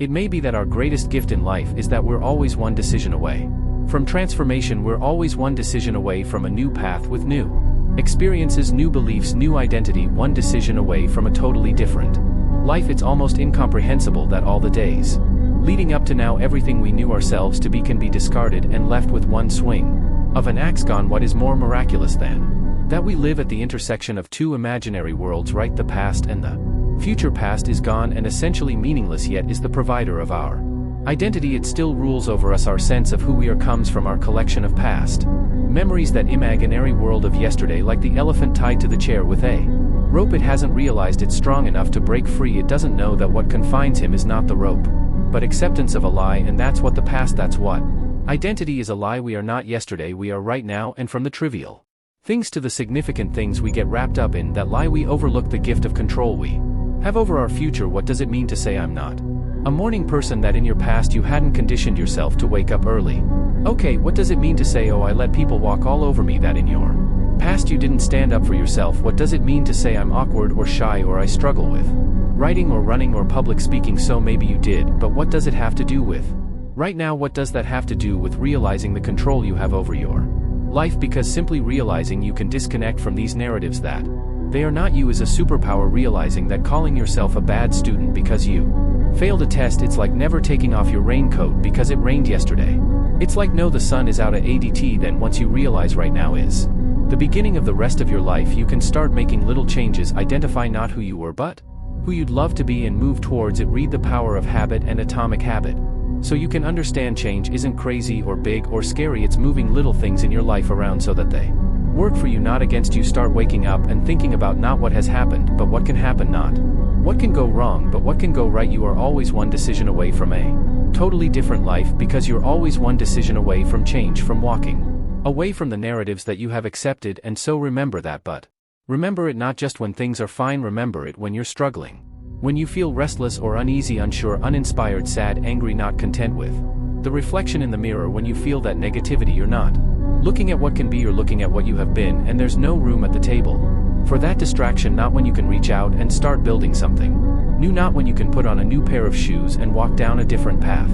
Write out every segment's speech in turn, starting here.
It may be that our greatest gift in life is that we're always one decision away from transformation. We're always one decision away from a new path with new experiences, new beliefs, new identity, one decision away from a totally different life. It's almost incomprehensible that all the days leading up to now, everything we knew ourselves to be can be discarded and left with one swing of an axe gone. What is more miraculous than that we live at the intersection of two imaginary worlds, right? The past and the future. Past is gone and essentially meaningless, yet is the provider of our identity. It still rules over us. Our sense of who we are comes from our collection of past memories, that imaginary world of yesterday, like the elephant tied to the chair with a rope. It hasn't realized it's strong enough to break free. It doesn't know that what confines him is not the rope, but acceptance of a lie. And that's what the past, that's what identity is, a lie. We are not yesterday, we are right now, and from the trivial things to the significant things we get wrapped up in that lie, we overlook the gift of control we have over our future. What does it mean to say I'm not a morning person? That in your past you hadn't conditioned yourself to wake up early. Okay, what does it mean to say, oh, I let people walk all over me? That in your past you didn't stand up for yourself. What does it mean to say I'm awkward or shy, or I struggle with writing or running or public speaking? So maybe you did, but what does it have to do with right now? What does that have to do with realizing the control you have over your life? Because simply realizing you can disconnect from these narratives that they are not you is a superpower. Realizing that calling yourself a bad student because you failed a test, it's like never taking off your raincoat because it rained yesterday. It's like no, the sun is out at ADT. Then once you realize right now is the beginning of the rest of your life, you can start making little changes. Identify not who you were but who you'd love to be and move towards it. Read The Power of Habit and Atomic Habit so you can understand change isn't crazy or big or scary. It's moving little things in your life around so that they work for you, not against you. Start waking up and thinking about not what has happened, but what can happen, not what can go wrong, but what can go right. You are always one decision away from a totally different life, because you're always one decision away from change, from walking away from the narratives that you have accepted. And so remember that, but remember it not just when things are fine. Remember it when you're struggling, when you feel restless or uneasy, unsure, uninspired, sad, angry, not content with the reflection in the mirror. When you feel that negativity, you're not looking at what can be, you're looking at what you have been, and there's no room at the table for that distraction. Not when you can reach out and start building something new, not when you can put on a new pair of shoes and walk down a different path.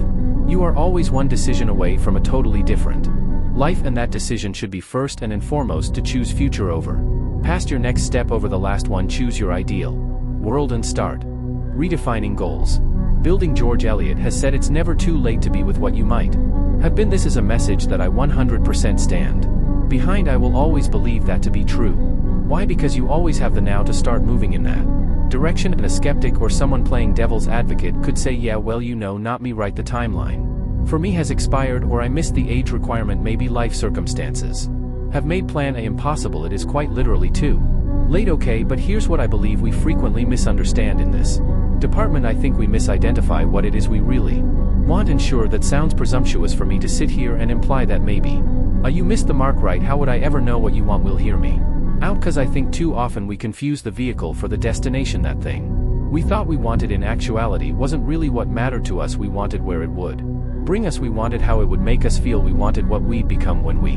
You are always one decision away from a totally different life, and that decision should be first and foremost to choose future over past, your next step over the last one. Choose your ideal world and start redefining goals. Building. George Eliot has said it's never too late to be with what you might have been. This is a message that I 100% stand behind. I will always believe that to be true. Why? Because you always have the now to start moving in that direction. And a skeptic or someone playing devil's advocate could say, yeah, well, you know, not me, right? The timeline for me has expired, or I missed the age requirement. Maybe life circumstances have made plan A impossible. It is quite literally too late. Okay, but here's what I believe we frequently misunderstand in this department. I think we misidentify what it is we really want. And sure, that sounds presumptuous for me to sit here and imply that maybe you missed the mark, right? How would I ever know what you want? Will hear me out, cause I think too often we confuse the vehicle for the destination. That thing we thought we wanted in actuality wasn't really what mattered to us. We wanted where it would bring us. We wanted how it would make us feel. We wanted what we'd become when we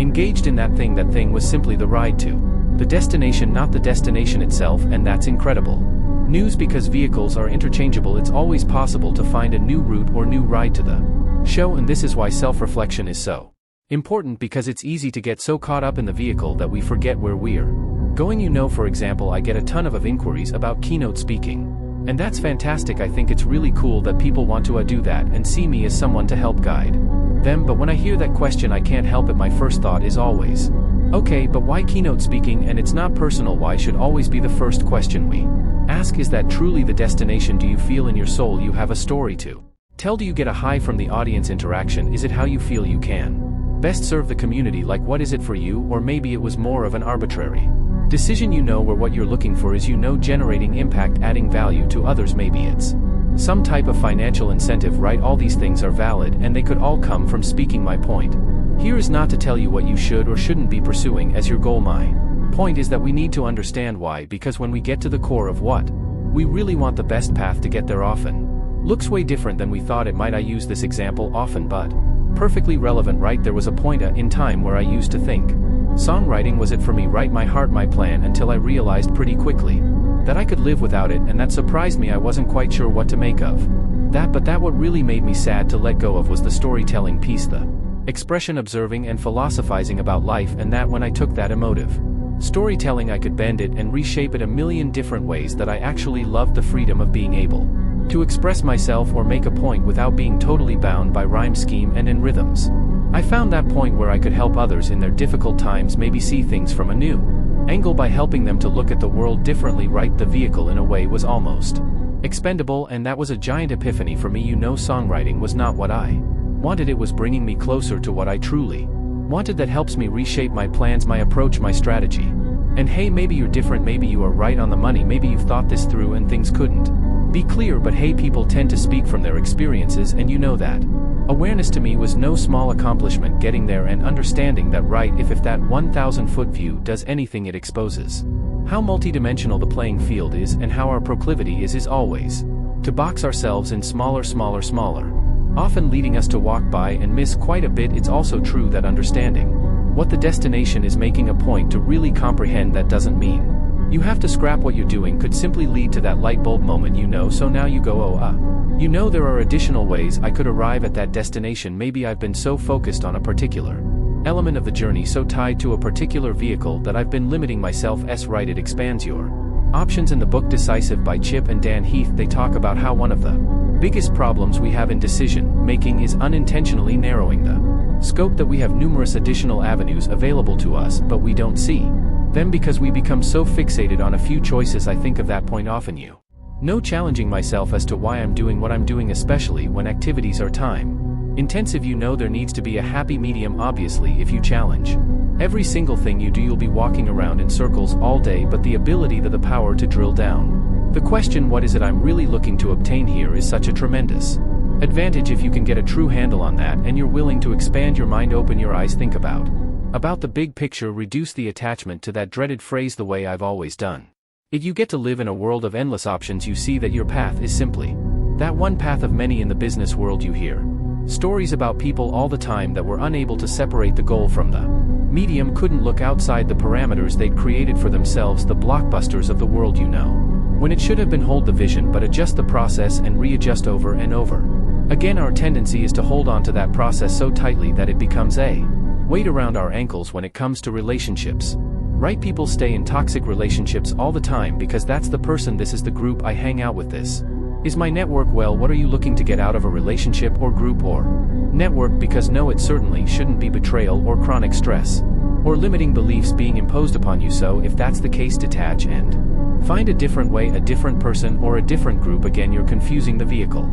engaged in that thing. That thing was simply the ride to the destination, not the destination itself. And that's incredible news, because vehicles are interchangeable. It's always possible to find a new route or new ride to the show. And this is why self-reflection is so important, because it's easy to get so caught up in the vehicle that we forget where we're going. You know, for example, I get a ton of inquiries about keynote speaking, and that's fantastic. I think it's really cool that people want to do that and see me as someone to help guide them. But when I hear that question, I can't help it. My first thought is always, okay, but why keynote speaking? And it's not personal. Why should always be the first question we ask. Is that truly the destination? Do you feel in your soul you have a story to tell? Do you get a high from the audience interaction? Is it how you feel you can best serve the community? Like, what is it for you? Or maybe it was more of an arbitrary decision. You know where what you're looking for is, you know, generating impact, adding value to others. Maybe it's some type of financial incentive, right? All these things are valid, and they could all come from speaking. My point here is not to tell you what you should or shouldn't be pursuing as your goal. My point is that we need to understand why, because when we get to the core of what we really want, the best path to get there often looks way different than we thought it might. I use this example often, but perfectly relevant, right? There was a point in time where I used to think songwriting was it for me, right? My heart, my plan, until I realized pretty quickly that I could live without it, and that surprised me. I wasn't quite sure what to make of But what really made me sad to let go of was the storytelling piece, the expression, observing and philosophizing about life, and that when I took that emotive storytelling I could bend it and reshape it a million different ways. That I actually loved the freedom of being able to express myself or make a point without being totally bound by rhyme scheme and in rhythms. I found that point where I could help others in their difficult times, maybe see things from a new angle by helping them to look at the world differently. Right, the vehicle in a way was almost expendable, and that was a giant epiphany for me. Songwriting was not what I wanted, it was bringing me closer to what I truly wanted. That helps me reshape my plans, my approach, my strategy. And hey, maybe you're different, maybe you are right on the money, maybe you've thought this through and things couldn't be clear, but hey, people tend to speak from their experiences, and that. Awareness to me was no small accomplishment, getting there and understanding that if that 1,000-foot view does anything, it exposes how multidimensional the playing field is, and how our proclivity is always to box ourselves in smaller, often leading us to walk by and miss quite a bit. It's also true that understanding what the destination is, making a point to really comprehend that, doesn't mean you have to scrap what you're doing, could simply lead to that light bulb moment. So now you go, there are additional ways I could arrive at that destination. Maybe I've been so focused on a particular element of the journey, so tied to a particular vehicle, that I've been limiting myself. Right, it expands your options. In the book Decisive by Chip and Dan Heath, they talk about how one of the biggest problems we have in decision making is unintentionally narrowing the scope, that we have numerous additional avenues available to us, but we don't see them because we become so fixated on a few choices. I think of that point often, challenging myself as to why I'm doing what I'm doing, especially when activities are time intensive. There needs to be a happy medium. Obviously, if you challenge every single thing you do, you'll be walking around in circles all day, but the ability, the power to drill down the question, what is it I'm really looking to obtain here, is such a tremendous advantage if you can get a true handle on that, and you're willing to expand your mind, open your eyes, think about the big picture, reduce the attachment to that dreaded phrase, the way I've always done it. You get to live in a world of endless options. You see that your path is simply that one path of many. In the business world, you hear stories about people all the time that were unable to separate the goal from the medium, couldn't look outside the parameters they'd created for themselves. The blockbusters of the world, when it should have been hold the vision but adjust the process and readjust over and over again. Our tendency is to hold on to that process so tightly that it becomes a weight around our ankles. When it comes to relationships, right, people stay in toxic relationships all the time because that's the person, this is the group I hang out with, this is my network. Well, what are you looking to get out of a relationship or group or network? Because no, it certainly shouldn't be betrayal or chronic stress or limiting beliefs being imposed upon you. So if that's the case, detach and find a different way, a different person, or a different group. Again, you're confusing the vehicle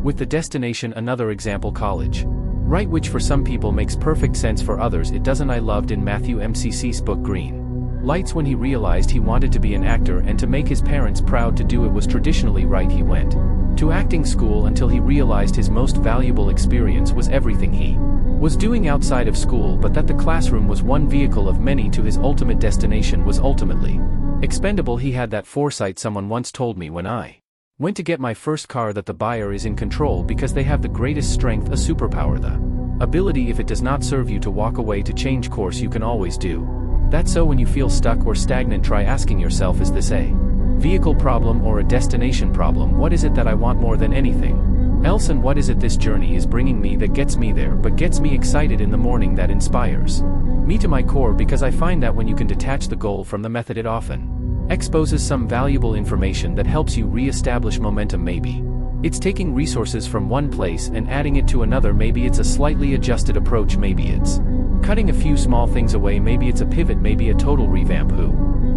with the destination. Another example, college, right, which for some people makes perfect sense, for others it doesn't. I loved in Matthew McConaughey's book Green Lights when he realized he wanted to be an actor and to make his parents proud. To do it was traditionally right. He went to acting school until he realized his most valuable experience was everything he was doing outside of school, but that the classroom was one vehicle of many to his ultimate destination was ultimately expendable. He had that foresight. Someone once told me when I went to get my first car that the buyer is in control because they have the greatest strength, a superpower, the ability, if it does not serve you, to walk away, to change course. You can always do that. So when you feel stuck or stagnant, try asking yourself, is this a vehicle problem or a destination problem? What is it that I want more than anything else, and what is it this journey is bringing me that gets me there, but gets me excited in the morning, that inspires me to my core? Because I find that when you can detach the goal from the method, it often exposes some valuable information that helps you re-establish momentum. Maybe it's taking resources from one place and adding it to another. Maybe it's a slightly adjusted approach. Maybe it's cutting a few small things away. Maybe it's a pivot, maybe a total revamp. Who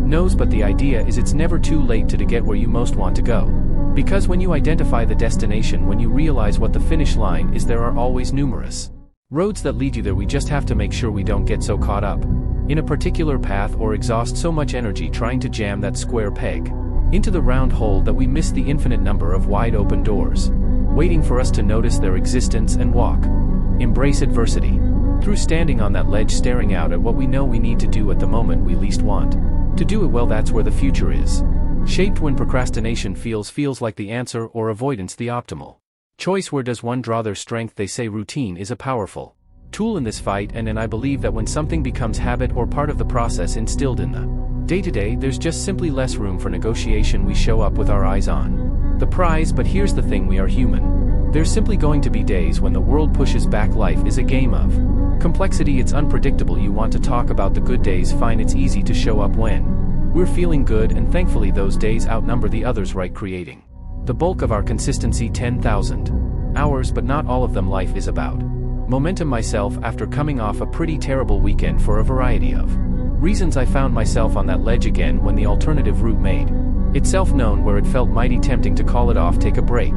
knows? But the idea is it's never too late to get where you most want to go. Because when you identify the destination, when you realize what the finish line is, there are always numerous roads that lead you there. We just have to make sure we don't get so caught up in a particular path or exhaust so much energy trying to jam that square peg into the round hole that we miss the infinite number of wide open doors waiting for us to notice their existence and walk. Embrace adversity through standing on that ledge, staring out at what we know we need to do at the moment we least want to do it. Well, that's where the future is shaped. When procrastination feels like the answer, or avoidance the optimal choice, where does one draw their strength? They say routine is a powerful tool in this fight, and I believe that when something becomes habit or part of the process instilled in the day-to-day, there's just simply less room for negotiation. We show up with our eyes on the prize, but here's the thing, we are human. There's simply going to be days when the world pushes back. Life is a game of complexity. It's unpredictable. You want to talk about the good days, fine, it's easy to show up when we're feeling good, and thankfully those days outnumber the others, right? Creating the bulk of our consistency, 10,000 hours, but not all of them. Life is about momentum. Myself, after coming off a pretty terrible weekend for a variety of reasons, I found myself on that ledge again when the alternative route made itself known, where it felt mighty tempting to call it off, take a break.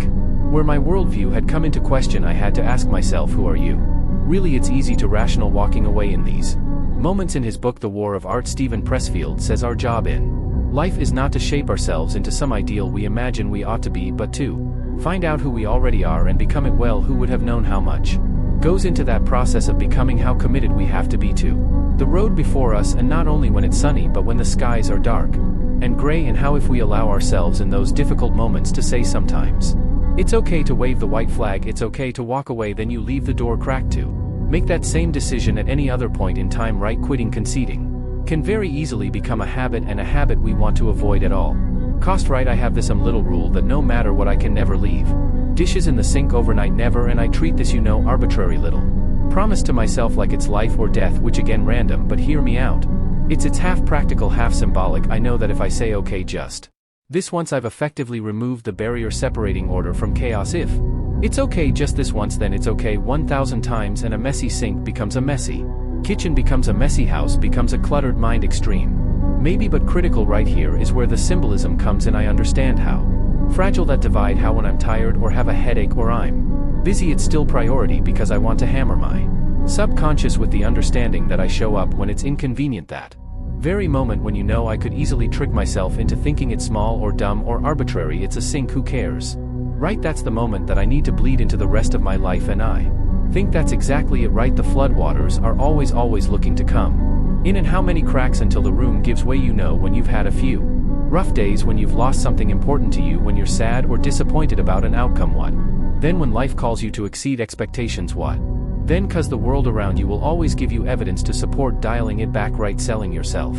Where my worldview had come into question, I had to ask myself, who are you? Really, it's easy to rational walking away in these moments. In his book The War of Art, Stephen Pressfield says our job in life is not to shape ourselves into some ideal we imagine we ought to be, but to find out who we already are and become it. Well, who would have known how much goes into that process of becoming, how committed we have to be to the road before us, and not only when it's sunny but when the skies are dark and gray, and how if we allow ourselves in those difficult moments to say sometimes it's okay to wave the white flag, it's okay to walk away, then you leave the door cracked to make that same decision at any other point in time, right? Quitting, conceding can very easily become a habit, and a habit we want to avoid at all cost, right? I have this little rule that no matter what, I can never leave dishes in the sink overnight, never, and I treat this arbitrary little promise to myself like it's life or death, which again random, but hear me out. It's half practical, half symbolic. I know that if I say okay just this once, I've effectively removed the barrier separating order from chaos. If it's okay just this once, then it's okay 1,000 times, and a messy sink becomes a messy kitchen, becomes a messy house, becomes a cluttered mind. Extreme, maybe, but critical. Right here is where the symbolism comes in. I understand how fragile that divide, how when I'm tired or have a headache or I'm busy, it's still priority, because I want to hammer my subconscious with the understanding that I show up when it's inconvenient. That very moment when I could easily trick myself into thinking it's small or dumb or arbitrary, it's a sink, who cares? Right, that's the moment that I need to bleed into the rest of my life, and I think that's exactly it, right? The floodwaters are always looking to come in, and how many cracks until the room gives way? When you've had a few rough days, when you've lost something important to you, when you're sad or disappointed about an outcome, what then? When life calls you to exceed expectations, what then? 'Cause the world around you will always give you evidence to support dialing it back, right? Selling yourself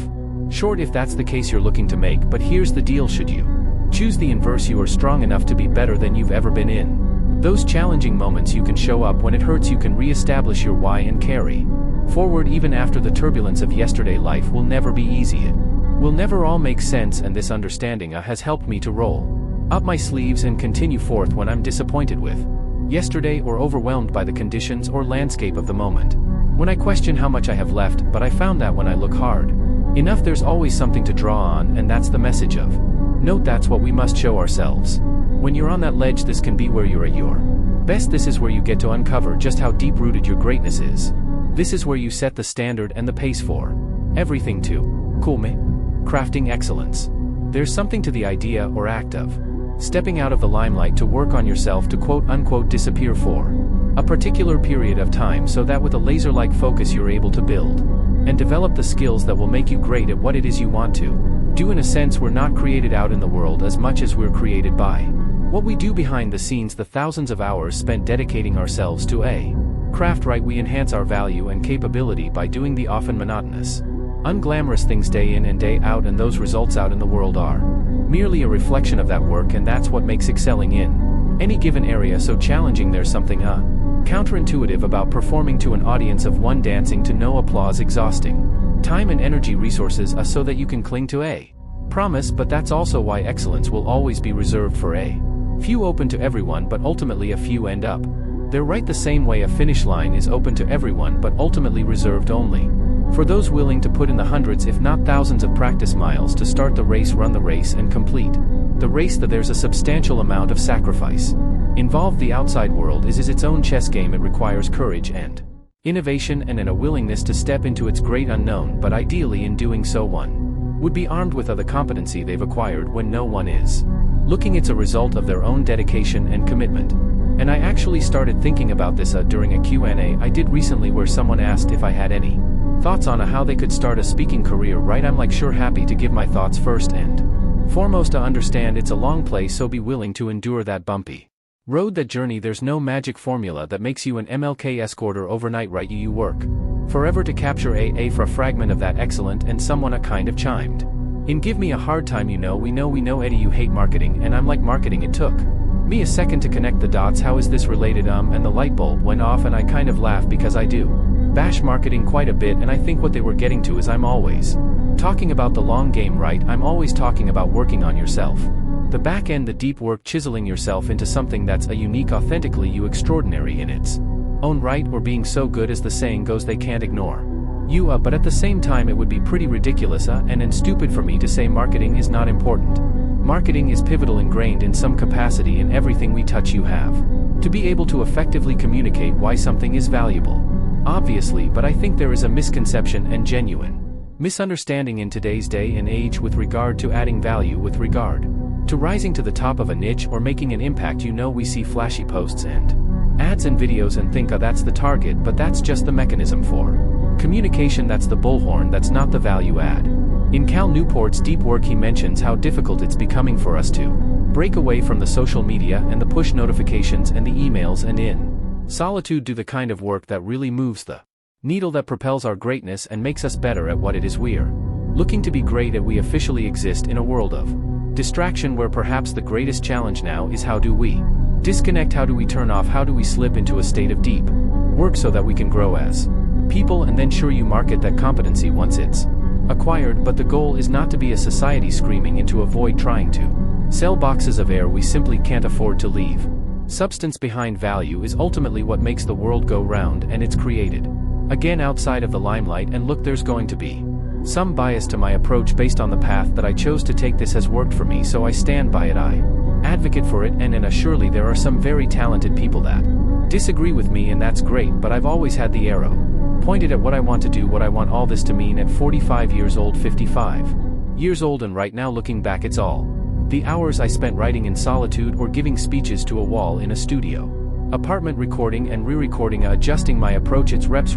short if that's the case you're looking to make. But here's the deal: should you choose the inverse, you are strong enough to be better than you've ever been. In those challenging moments, you can show up. When it hurts, you can re-establish your why and carry forward even after the turbulence of yesterday. Life will never be easy, it will never all make sense, and this understanding has helped me to roll up my sleeves and continue forth when I'm disappointed with yesterday, or overwhelmed by the conditions or landscape of the moment. When I question how much I have left, but I found that when I look hard enough, there's always something to draw on, and that's the message of note. That's what we must show ourselves. When you're on that ledge, this can be where you're at your best. This is where you get to uncover just how deep-rooted your greatness is. This is where you set the standard and the pace for everything to cool me. Crafting excellence. There's something to the idea or act of stepping out of the limelight to work on yourself, to quote-unquote disappear for a particular period of time, so that with a laser-like focus you're able to build and develop the skills that will make you great at what it is you want to do. In a sense, we're not created out in the world as much as we're created by what we do behind the scenes, the thousands of hours spent dedicating ourselves to a craft, right? We enhance our value and capability by doing the often monotonous, unglamorous things day in and day out, and those results out in the world are merely a reflection of that work, and that's what makes excelling in any given area so challenging. There's something counterintuitive about performing to an audience of one, dancing to no applause, exhausting time and energy resources so that you can cling to a promise. But that's also why excellence will always be reserved for a few, open to everyone, but ultimately a few end up there, right? The same way a finish line is open to everyone but ultimately reserved only for those willing to put in the hundreds if not thousands of practice miles to start the race, run the race, and complete the race. That there's a substantial amount of sacrifice involved. The outside world is its own chess game. It requires courage and innovation and a willingness to step into its great unknown, but ideally in doing so one would be armed with the competency they've acquired when no one is looking. It's a result of their own dedication and commitment. And I actually started thinking about this during a Q&A I did recently, where someone asked if I had any thoughts on how they could start a speaking career, right? I'm like, sure, happy to give my thoughts. First and foremost, to understand it's a long play, so be willing to endure that bumpy road, that journey. There's no magic formula that makes you an MLK escorter overnight, right? You work forever to capture a fragment of that excellent, and someone kind of chimed in, give me a hard time, we know Eddie, you hate marketing. And I'm like, marketing, it took Me a second to connect the dots, how is this related, and the light bulb went off and I kind of laugh because I do bash marketing quite a bit, and I think what they were getting to is I'm always talking about the long game, right? I'm always talking about working on yourself. The back end, the deep work, chiseling yourself into something that's a unique, authentically you, extraordinary in its own right, or being so good as the saying goes they can't ignore you, but at the same time it would be pretty ridiculous and stupid for me to say marketing is not important. Marketing is pivotal, ingrained in some capacity in everything we touch. You have to be able to effectively communicate why something is valuable. Obviously, but I think there is a misconception and genuine misunderstanding in today's day and age with regard to adding value, with regard to rising to the top of a niche or making an impact. We see flashy posts and ads and videos and think, that's the target, but that's just the mechanism for communication. That's the bullhorn, that's not the value add. In Cal Newport's Deep Work, he mentions how difficult it's becoming for us to break away from the social media and the push notifications and the emails, and in solitude do the kind of work that really moves the needle, that propels our greatness and makes us better at what it is we're looking to be great at. We officially exist in a world of distraction where perhaps the greatest challenge now is, how do we disconnect? How do we turn off? How do we slip into a state of deep work so that we can grow as people? And then sure, you market that competency once it's acquired, but the goal is not to be a society screaming into a void trying to sell boxes of air we simply can't afford to leave. Substance behind value is ultimately what makes the world go round, and it's created again outside of the limelight. And look, there's going to be some bias to my approach based on the path that I chose to take. This has worked for me, so I stand by it. I advocate for it, and surely there are some very talented people that disagree with me, and that's great, but I've always had the arrow pointed at what I want to do, what I want all this to mean at 45 years old, 55 years old, and right now looking back, it's all the hours I spent writing in solitude or giving speeches to a wall in a studio apartment, recording and re-recording, adjusting my approach. It's reps,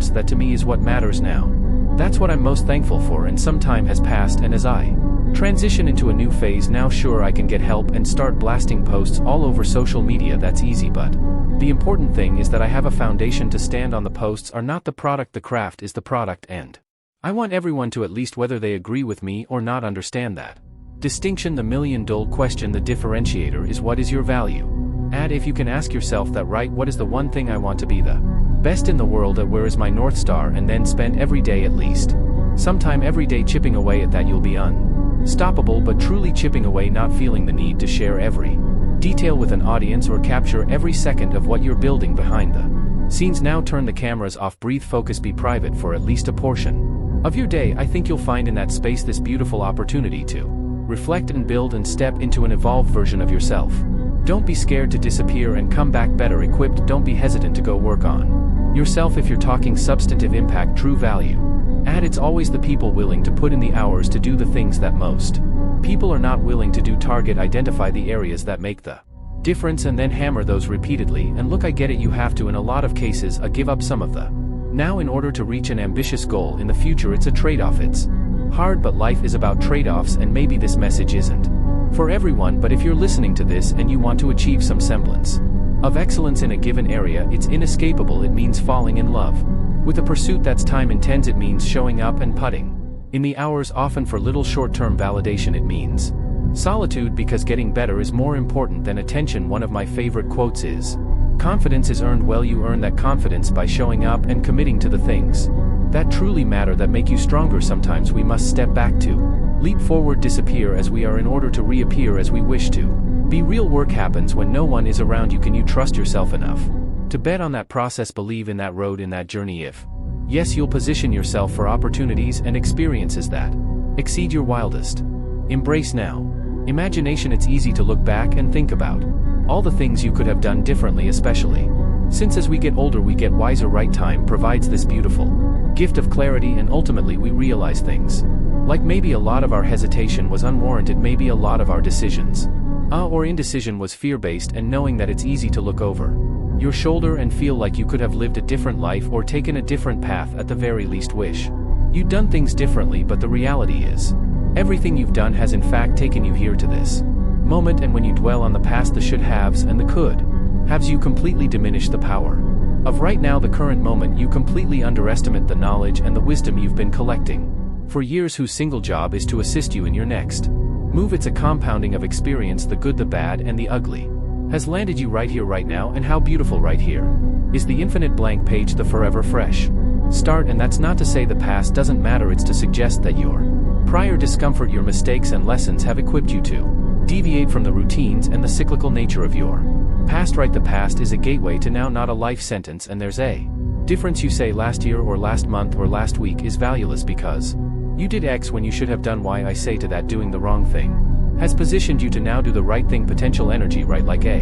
that to me is what matters now. That's what I'm most thankful for, and some time has passed, and as I transition into a new phase now, sure, I can get help and start blasting posts all over social media. That's easy, but the important thing is that I have a foundation to stand on. The posts are not the product, the craft is the product, and I want everyone to, at least whether they agree with me or not, understand that distinction. The million-dollar question, the differentiator, is what is your value? And if you can ask yourself that, right, what is the one thing I want to be the best in the world at, where is my North Star, and then spend every day, at least sometime every day, chipping away at that, you'll be unstoppable. But truly chipping away, not feeling the need to share every detail with an audience or capture every second of what you're building behind the scenes. Now turn the cameras off, breathe, focus, be private for at least a portion of your day. I think you'll find in that space this beautiful opportunity to reflect and build and step into an evolved version of yourself. Don't be scared to disappear and come back better equipped. Don't be hesitant to go work on yourself. If you're talking substantive impact, true value add, it's always the people willing to put in the hours to do the things that most people are not willing to do. Target, identify the areas that make the difference, and then hammer those repeatedly. And look, I get it, you have to, in a lot of cases, give up some of the now in order to reach an ambitious goal in the future. It's a trade-off. It's hard, but life is about trade-offs, and maybe this message isn't for everyone, but if you're listening to this and you want to achieve some semblance of excellence in a given area, it's inescapable. It means falling in love with a pursuit that's time intense. It means showing up and putting in the hours, often for little short-term validation. It means solitude, because getting better is more important than attention. One of my favorite quotes is, confidence is earned. Well, you earn that confidence by showing up and committing to the things that truly matter, that make you stronger. Sometimes we must step back to leap forward, disappear as we are in order to reappear as we wish to be. Real work happens when no one is around you. Can you trust yourself enough to bet on that process, believe in that road, in that journey? If yes, you'll position yourself for opportunities and experiences that exceed your wildest embrace now imagination. It's easy to look back and think about all the things you could have done differently, especially since as we get older we get wiser. Right time provides this beautiful gift of clarity, and ultimately we realize things like maybe a lot of our hesitation was unwarranted, maybe a lot of our decisions or indecision was fear-based, and knowing that it's easy to look over your shoulder and feel like you could have lived a different life or taken a different path, at the very least wish you'd done things differently. But the reality is, everything you've done has in fact taken you here to this moment, and when you dwell on the past, the should-haves and the could-haves, you completely diminish the power of right now, the current moment. You completely underestimate the knowledge and the wisdom you've been collecting for years, whose single job is to assist you in your next move. It's a compounding of experience, the good, the bad, and the ugly. has landed you right here right now, and how beautiful right here is the infinite blank page, the forever fresh start. And that's not to say the past doesn't matter, it's to suggest that your prior discomfort, your mistakes and lessons have equipped you to deviate from the routines and the cyclical nature of your past. Right, the past is a gateway to now, not a life sentence, and there's a difference. You say last year or last month or last week is valueless because you did X when you should have done Y. I say to that, doing the wrong thing has positioned you to now do the right thing. Potential energy, right, like a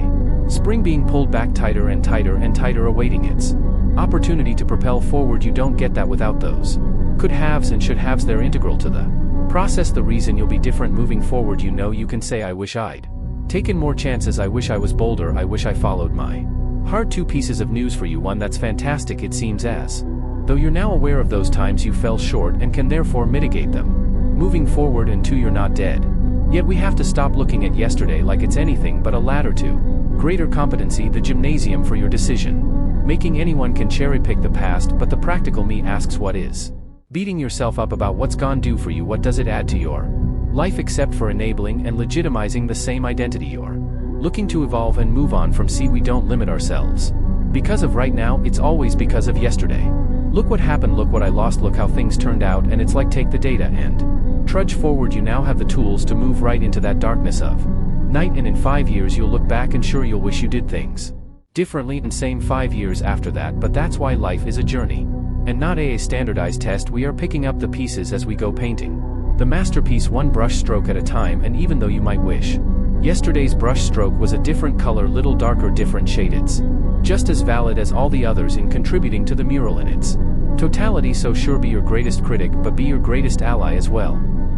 spring being pulled back tighter and tighter and tighter, awaiting its opportunity to propel forward. You don't get that without those could haves and should haves. They're integral to the process, the reason you'll be different moving forward. You know, you can say, I wish I'd taken more chances, I wish I was bolder, I wish I followed my heart. Two pieces of news for you. One, that's fantastic. It seems as though you're now aware of those times you fell short and can therefore mitigate them moving forward. And two, you're not dead yet. We have to stop looking at yesterday like it's anything but a ladder to greater competency, the gymnasium for your decision making. Anyone can cherry pick the past, but the practical me asks, what is beating yourself up about what's gone due for you? What does it add to your life except for enabling and legitimizing the same identity you're looking to evolve and move on from? See, we don't limit ourselves because of right now, it's always because of yesterday. Look what happened, look what I lost, look how things turned out. And it's like, take the data and trudge forward. You now have the tools to move right into that darkness of night, and in 5 years you'll look back and sure you'll wish you did things differently, and same 5 years after that. But that's why life is a journey and not a standardized test. We are picking up the pieces as we go, painting the masterpiece one brush stroke at a time. And even though you might wish yesterday's brush stroke was a different color, little darker, different shade, it's just as valid as all the others in contributing to the mural in its totality. So sure, be your greatest critic, but be your greatest ally as well.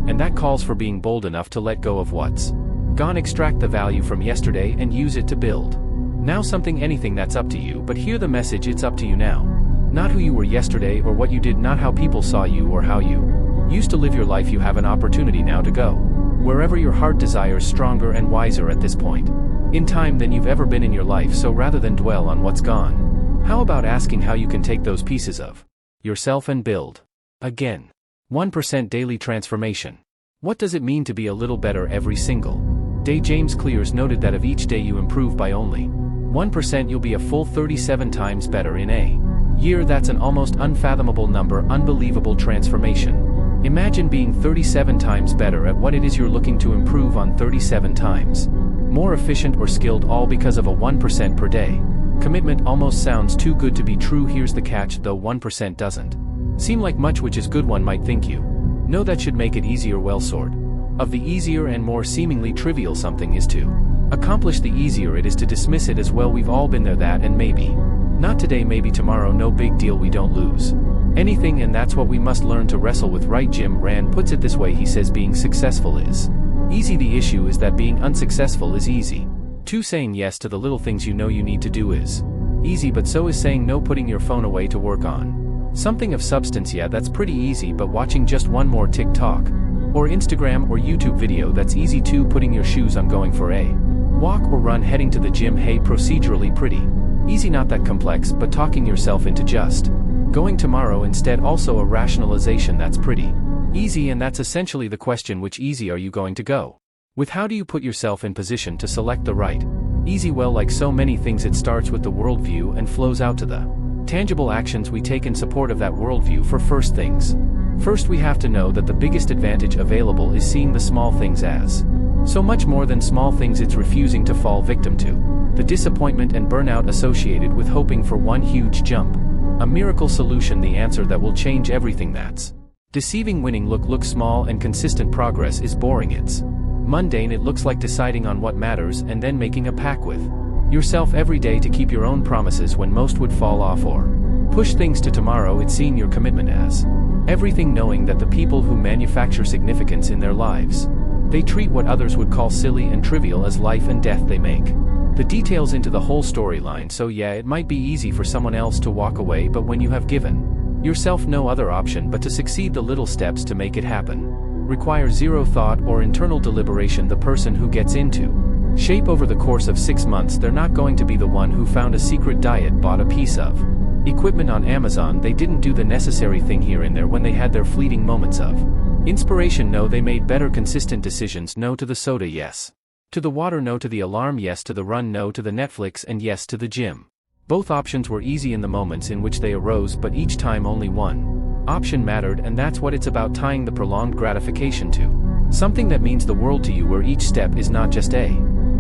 And that calls for being bold enough to let go of what's gone, extract the value from yesterday and use it to build now something, anything. That's up to you. But hear the message, it's up to you now. Not who you were yesterday or what you did, not how people saw you or how you used to live your life. You have an opportunity now to go wherever your heart desires, stronger and wiser at this point in time than you've ever been in your life. So rather than dwell on what's gone, how about asking how you can take those pieces of yourself and build again? 1% daily transformation. What does it mean to be a little better every single day? James Clears noted that of each day you improve by only 1%, you'll be a full 37 times better in a year. That's an almost unfathomable number, unbelievable transformation. Imagine being 37 times better at what it is you're looking to improve on, 37 times more efficient or skilled, all because of a 1% per day commitment. Almost sounds too good to be true. Here's the catch though, 1% doesn't seem like much, which is good. One might think you know that should make it easier. Well, sort of the easier and more seemingly trivial something is to accomplish, the easier it is to dismiss it as well. We've all been there, that, and maybe not today, maybe tomorrow, no big deal, we don't lose anything. And that's what we must learn to wrestle with, right? Jim Rand puts it this way, he says being successful is easy, the issue is that being unsuccessful is easy. 2. Saying yes to the little things you know you need to do is easy, but so is saying no, putting your phone away to work on something of substance. Yeah, that's pretty easy, but watching just one more TikTok or Instagram or YouTube video, that's easy too. Putting your shoes on, going for a walk or run, heading to the gym, hey, procedurally pretty easy, not that complex. But talking yourself into just going tomorrow instead, also a rationalization, that's pretty easy. And that's essentially the question, which easy are you going to go with? How do you put yourself in position to select the right easy? Well, like so many things, it starts with the worldview and flows out to the tangible actions we take in support of that worldview. For first things first, we have to know that the biggest advantage available is seeing the small things as so much more than small things. It's refusing to fall victim to the disappointment and burnout associated with hoping for one huge jump, a miracle solution, the answer that will change everything. That's deceiving. Winning looks small and consistent. Progress is boring, it's mundane. It looks like deciding on what matters and then making a pact with yourself every day to keep your own promises when most would fall off or push things to tomorrow. It's seeing your commitment as everything, knowing that the people who manufacture significance in their lives, they treat what others would call silly and trivial as life and death. They make the details into the whole storyline. So yeah, it might be easy for someone else to walk away, but when you have given yourself no other option but to succeed, the little steps to make it happen require zero thought or internal deliberation. The person who gets into shape over the course of 6 months, they're not going to be the one who found a secret diet, bought a piece of equipment on Amazon. They didn't do the necessary thing here and there when they had their fleeting moments of inspiration. No, they made better, consistent decisions. No to the soda, yes To the water, no. To the alarm, yes. To the run, no. To the Netflix, and yes to the gym. Both options were easy in the moments in which they arose, but each time only one option mattered, and that's what it's about, tying the prolonged gratification to something that means the world to you, where each step is not just a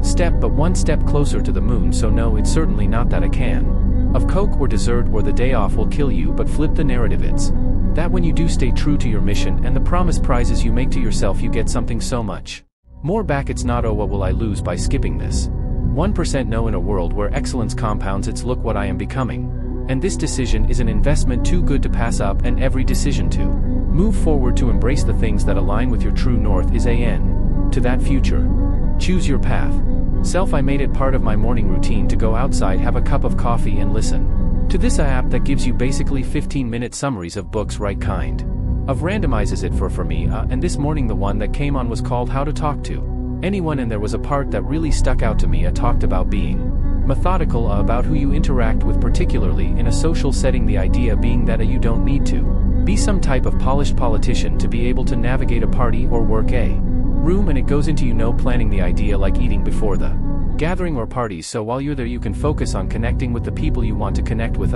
step but one step closer to the moon. So no, it's certainly not that a can of Coke or dessert or the day off will kill you, but flip the narrative. It's that when you do stay true to your mission and the promised prizes you make to yourself, you get something so much more back. It's not, oh, what will I lose by skipping this 1%? No, in a world where excellence compounds, it's look what I am becoming. And this decision is an investment too good to pass up, and every decision to move forward, to embrace the things that align with your true north, is to that future. Choose your path. Self. I made it part of my morning routine to go outside, have a cup of coffee, and listen to this app that gives you basically 15-minute summaries of books, right kind of randomizes it for me, and this morning the one that came on was called How to Talk to Anyone, and there was a part that really stuck out to me. It talked about being methodical about who you interact with, particularly in a social setting, the idea being that you don't need to be some type of polished politician to be able to navigate a party or work a room, and it goes into planning the idea like eating before the gathering or parties, so while you're there you can focus on connecting with the people you want to connect with,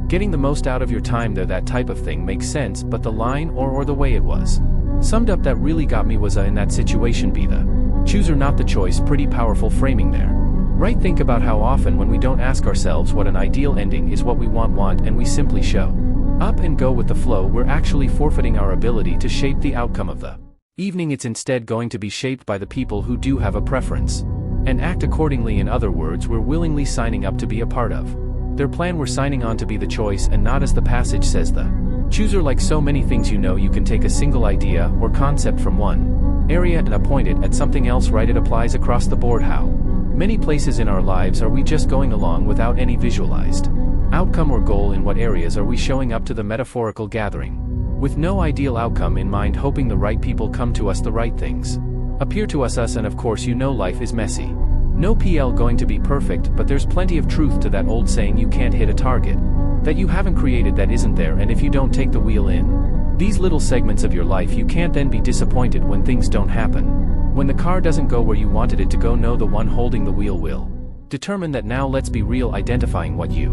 getting the most out of your time there. That type of thing makes sense, but the line or the way it was summed up that really got me was in that situation, be the chooser, not the choice. Pretty powerful framing there. Right, think about how often when we don't ask ourselves what an ideal ending is, what we want, and we simply show up and go with the flow, we're actually forfeiting our ability to shape the outcome of the evening. It's instead going to be shaped by the people who do have a preference and act accordingly. In other words, we're willingly signing up to be a part of their plan. We're signing on to be the choice and not, as the passage says, the chooser. Like so many things, you can take a single idea or concept from one area and point it at something else, right? It applies across the board. How many places in our lives are we just going along without any visualized outcome or goal? In what areas are we showing up to the metaphorical gathering with no ideal outcome in mind, hoping the right people come to us, the right things appear to us, and of course life is messy. No going to be perfect, but there's plenty of truth to that old saying, you can't hit a target that you haven't created, that isn't there, and if you don't take the wheel in these little segments of your life, you can't then be disappointed when things don't happen. When the car doesn't go where you wanted it to go, no, the one holding the wheel will determine that. Now let's be real, identifying what you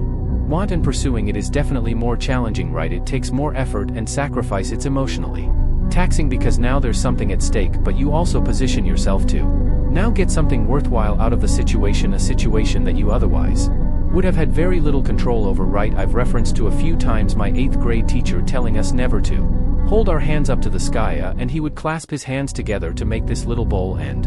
want and pursuing it is definitely more challenging, right? It takes more effort and sacrifice. It's emotionally taxing because now there's something at stake, but you also position yourself to now get something worthwhile out of the situation, a situation that you otherwise would have had very little control over, right? I've referenced to a few times my 8th grade teacher telling us never to hold our hands up to the sky, and he would clasp his hands together to make this little bowl and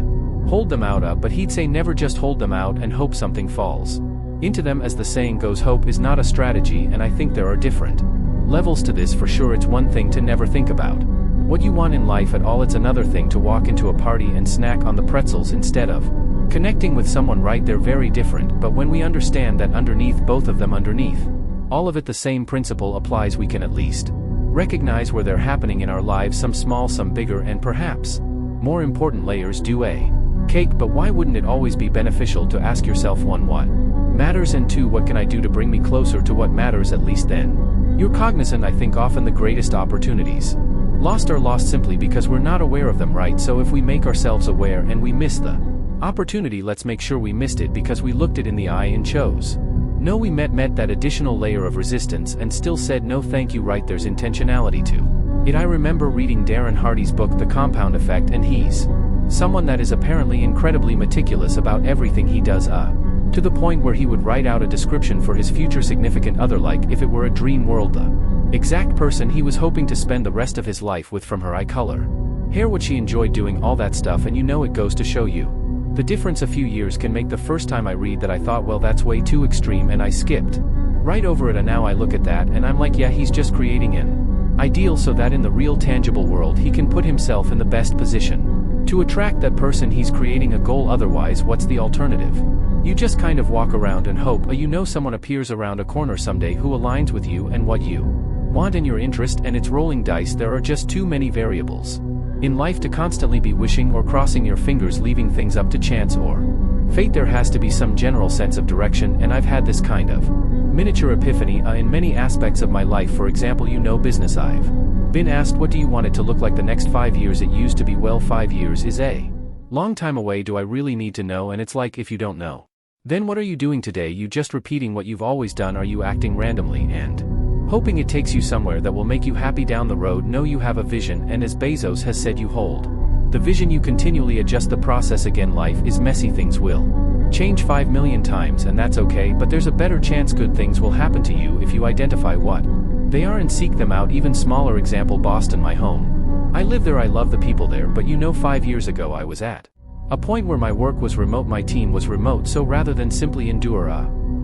hold them out, but he'd say never just hold them out and hope something falls into them. As the saying goes, hope is not a strategy, and I think there are different levels to this for sure. It's one thing to never think about what you want in life at all. It's another thing to walk into a party and snack on the pretzels instead of connecting with someone, right? They're very different, but when we understand that underneath both of them, underneath all of it, the same principle applies. We can at least recognize where they're happening in our lives, some small, some bigger, and perhaps more important layers do a cake. But why wouldn't it always be beneficial to ask yourself, 1, what matters, and 2, what can I do to bring me closer to what matters? At least then you're cognizant. I think often the greatest opportunities lost are lost simply because we're not aware of them, right? So if we make ourselves aware and we miss the opportunity, let's make sure we missed it because we looked it in the eye and chose no. We met that additional layer of resistance and still said no thank you, right? There's intentionality to it. I remember reading Darren Hardy's book, The Compound Effect, and he's someone that is apparently incredibly meticulous about everything he does, to the point where he would write out a description for his future significant other, like if it were a dream world, the exact person he was hoping to spend the rest of his life with, from her eye color, hair, what she enjoyed doing, all that stuff. And it goes to show you the difference a few years can make. The first time I read that I thought, well, that's way too extreme, and I skipped right over it, and now I look at that and I'm like, yeah, he's just creating an ideal so that in the real tangible world he can put himself in the best position to attract that person. He's creating a goal, otherwise what's the alternative? You just kind of walk around and hope someone appears around a corner someday who aligns with you and what you want and your interest, and it's rolling dice. There are just too many variables in life to constantly be wishing or crossing your fingers, leaving things up to chance or fate. There has to be some general sense of direction, and I've had this kind of miniature epiphany in many aspects of my life. For example, business. I've been asked, what do you want it to look like the next 5 years? It used to be, well, 5 years is a Long time away, do I really need to know? And it's like, if you don't know, then what are you doing today? You just repeating what you've always done? Are you acting randomly and hoping it takes you somewhere that will make you happy down the road? No, you have a vision, and as Bezos has said, you hold the vision, you continually adjust the process. Again, life is messy, things will change 5 million times, and that's okay, but there's a better chance good things will happen to you if you identify what they are and seek them out. Even smaller example, Boston, my home. I live there, I love the people there, but 5 years ago I was at a point where my work was remote, my team was remote, so rather than simply endure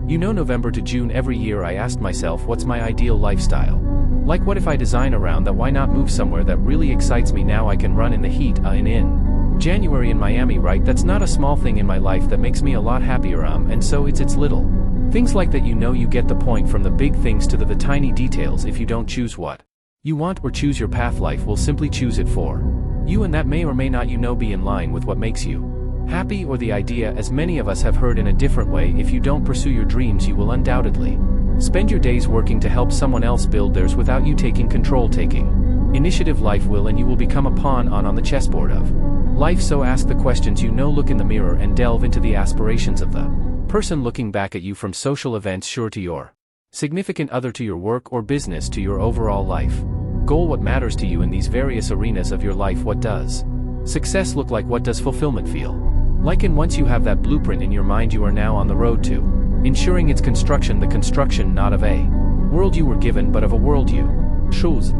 November to June every year, I asked myself, what's my ideal lifestyle? Like, what if I design around that? Why not move somewhere that really excites me? Now I can run in the heat in January in Miami, right? That's not a small thing in my life that makes me a lot happier, and so it's little things like that. You get the point, from the big things to the tiny details. If you don't choose what you want or choose your path, life will simply choose it for you, and that may or may not be in line with what makes you happy, or the idea, as many of us have heard in a different way, if you don't pursue your dreams, you will undoubtedly spend your days working to help someone else build theirs without you taking control, taking initiative. Life will, and you will become a pawn on the chessboard of life. So ask the questions, look in the mirror and delve into the aspirations of the person looking back at you, from social events, sure, to your significant other, to your work or business, to your overall life goal. What matters to you in these various arenas of your life? What does success look like? What does fulfillment feel like? And once you have that blueprint in your mind, you are now on the road to ensuring its construction, the construction not of a world you were given, but of a world you chose.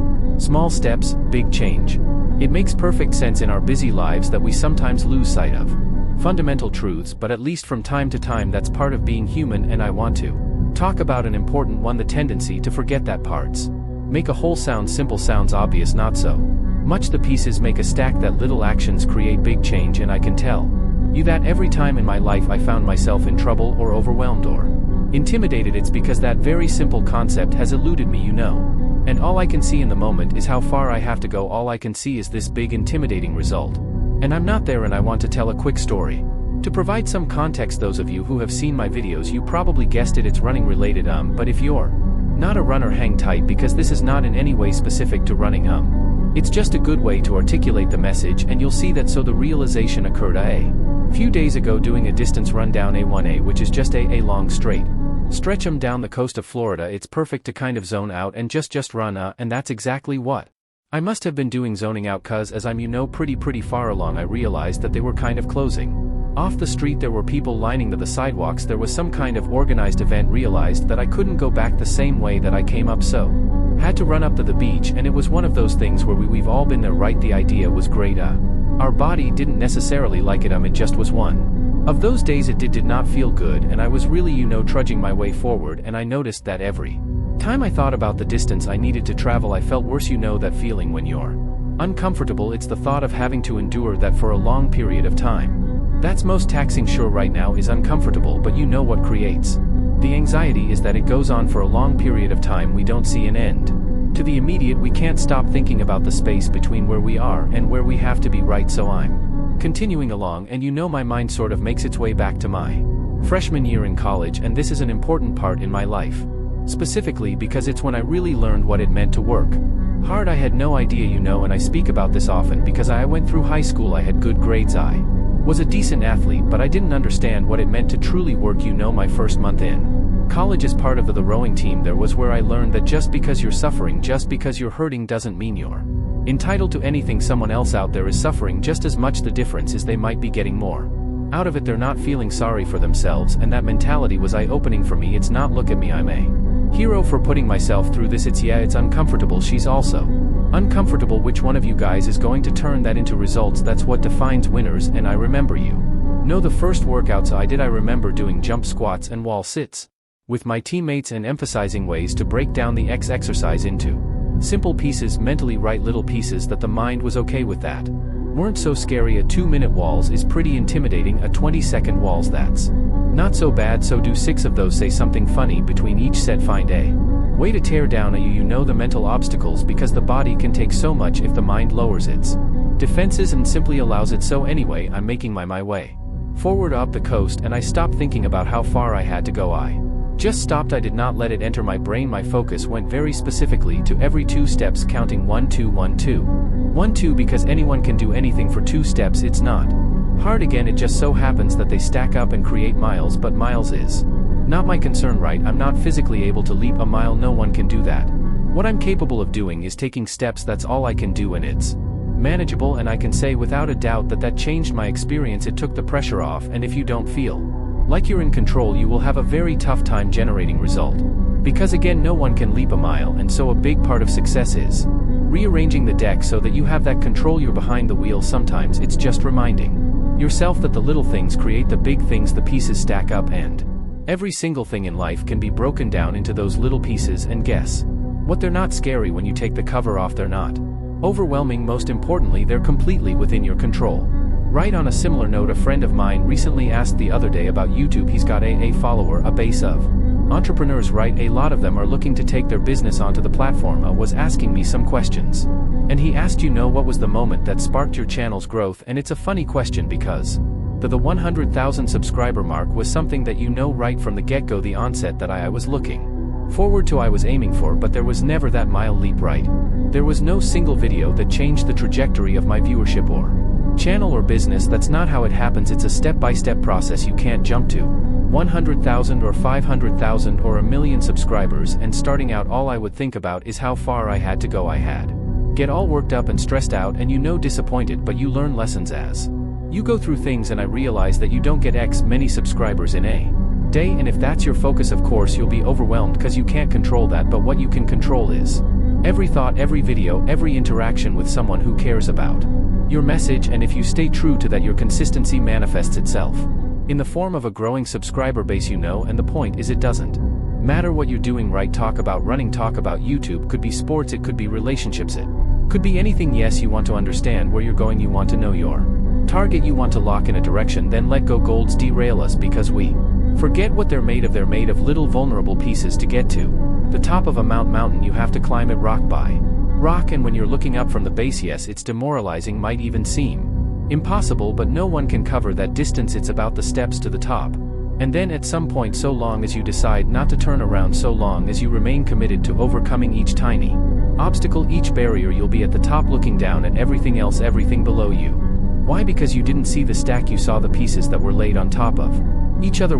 Small steps, big change. It makes perfect sense in our busy lives that we sometimes lose sight of fundamental truths, but at least from time to time that's part of being human, and I want to talk about an important one, the tendency to forget that parts make a whole. Sounds simple, sounds obvious, not so much. The pieces make a stack, that little actions create big change, and I can tell you that every time in my life I found myself in trouble or overwhelmed or intimidated, it's because that very simple concept has eluded me, and all I can see in the moment is how far I have to go. All I can see is this big intimidating result, and I'm not there. And I want to tell a quick story to provide some context. Those of you who have seen my videos, you probably guessed it, it's running related, but if you're not a runner, hang tight, because this is not in any way specific to running. It's just a good way to articulate the message, and you'll see that. So the realization occurred a few days ago doing a distance run down A1A, which is just a long straight stretch down the coast of Florida. It's perfect to kind of zone out and just run, and that's exactly what I must have been doing, zoning out, cause as I'm pretty far along, I realized that they were kind of closing off the street. There were people lining the sidewalks. There was some kind of organized event. Realized that I couldn't go back the same way that I came up, so had to run up to the beach. And it was one of those things where we've all been there, right? The idea was great, our body didn't necessarily like it, it just was one of those days. It did not feel good, and I was really trudging my way forward, and I noticed that every time I thought about the distance I needed to travel, I felt worse. That feeling when you're uncomfortable, it's the thought of having to endure that for a long period of time. That's most taxing. Sure, right now is uncomfortable, but what creates the anxiety is that it goes on for a long period of time. We don't see an end to the immediate. We can't stop thinking about the space between where we are and where we have to be, right? So I'm continuing along, and my mind sort of makes its way back to my freshman year in college, and this is an important part in my life, specifically because it's when I really learned what it meant to work hard. I had no idea, and I speak about this often because I went through high school, I had good grades, I was a decent athlete, but I didn't understand what it meant to truly work. My first month in college as part of the rowing team, there was where I learned that just because you're suffering, just because you're hurting, doesn't mean you're entitled to anything. Someone else out there is suffering just as much. The difference is they might be getting more out of it. They're not feeling sorry for themselves, and that mentality was eye-opening for me. It's not, look at me, I'm a hero for putting myself through this. It's uncomfortable. She's also uncomfortable. Which one of you guys is going to turn that into results? That's what defines winners. And I remember the first workouts I did, I remember doing jump squats and wall sits with my teammates and emphasizing ways to break down the exercise into simple pieces mentally, right? Little pieces that the mind was okay with, that weren't so scary. A 2-minute walls is pretty intimidating. A 20-second walls, that's not so bad. So do 6 of those. Say something funny between each set. Find a way to tear down the mental obstacles, because the body can take so much if the mind lowers its defenses and simply allows it. So anyway, I'm making my way forward up the coast, and I stopped thinking about how far I had to go. I just stopped. I did not let it enter my brain. My focus went very specifically to every 2 steps, counting 1 2 1 2 1 2, because anyone can do anything for 2 steps. It's not Hard again, it just so happens that they stack up and create miles, but miles is not my concern, right? I'm not physically able to leap a mile, no one can do that. What I'm capable of doing is taking steps, that's all I can do, and it's manageable, and I can say without a doubt that changed my experience. It took the pressure off, and if you don't feel like you're in control, you will have a very tough time generating result. Because again, no one can leap a mile, and so a big part of success is rearranging the deck so that you have that control. You're behind the wheel. Sometimes it's just reminding yourself that the little things create the big things, the pieces stack up, and every single thing in life can be broken down into those little pieces, and guess what? They're not scary when you take the cover off. They're not overwhelming. Most importantly, they're completely within your control. Right. On a similar note, a friend of mine recently asked the other day about YouTube. He's got a follower, a base of entrepreneurs, right? A lot of them are looking to take their business onto the platform. Was asking me some questions, and he asked, what was the moment that sparked your channel's growth? And it's a funny question because the 100,000 subscriber mark was something that right from the get-go, the onset that I was looking forward to, I was aiming for, but there was never that mile leap, right? There was no single video that changed the trajectory of my viewership or channel or business. That's not how it happens. It's a step-by-step process. You can't jump to 100,000 or 500,000 or 1,000,000 subscribers, and starting out all I would think about is how far I had to go. I had get all worked up and stressed out and disappointed, but you learn lessons as you go through things, and I realized that you don't get X many subscribers in a day, and if that's your focus, of course you'll be overwhelmed because you can't control that. But what you can control is every thought, every video, every interaction with someone who cares about your message, and if you stay true to that, your consistency manifests itself in the form of a growing subscriber base. And the point is, it doesn't matter what you're doing, right? Talk about running, talk about YouTube, could be sports, it could be relationships, it could be anything. Yes, you want to understand where you're going, you want to know your target, you want to lock in a direction, then let go. Golds derail us because we forget what they're made of. They're made of little vulnerable pieces. To get to the top of a mountain, you have to climb it rock by rock, and when you're looking up from the base, yes, it's demoralizing, might even seem impossible, but no one can cover that distance. It's about the steps to the top, and then at some point, so long as you decide not to turn around, so long as you remain committed to overcoming each tiny obstacle, each barrier, you'll be at the top looking down at everything else, everything below you. Why? Because you didn't see the stack, you saw the pieces that were laid on top of each other.